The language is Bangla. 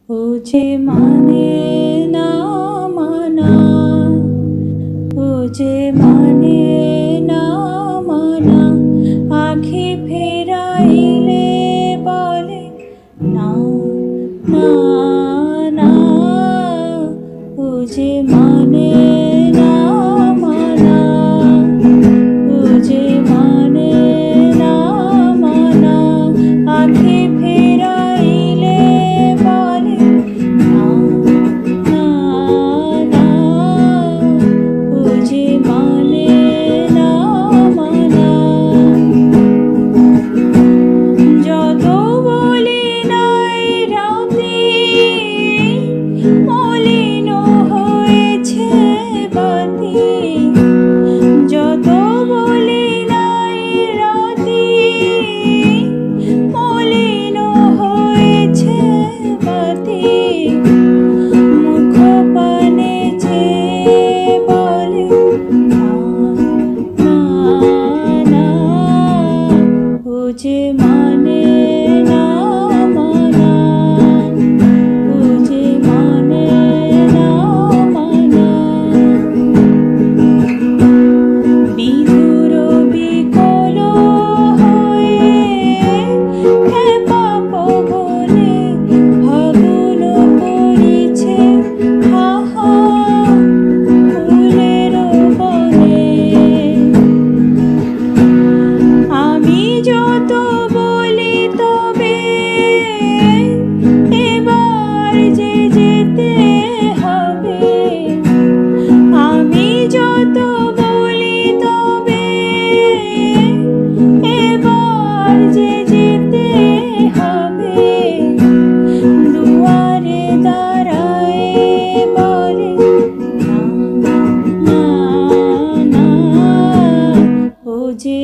ও যে মানে না মানা, ও যে মানে না মানা, আখি ফেরাইলে বলে না না না। ও যে মানে না মানা, ও যে মানে না মানা, আখি ফেরাইলে বলে না না না। ও যে মানে না মানা, যত বলি নাই রাতে মলিন হয়েছে বাতি, যত বলি নাই রাতে মলিন হয়েছে বাতি, মুখ পানে চেয়ে বলে না না না। ও যে মানে না মানা, ও যে মানে না মানা। বিধুর বিকল হয়ে খেপা পবনে ফাগুন পড়িছে হা হা ফুলের বনে। আমি যত বলি তবে এবার যে যেতে হবে, আমি যত বলি তবে এবার যে যেতে হবে। দুয়ারে দাঁড়ায় বলে না না না। ও যে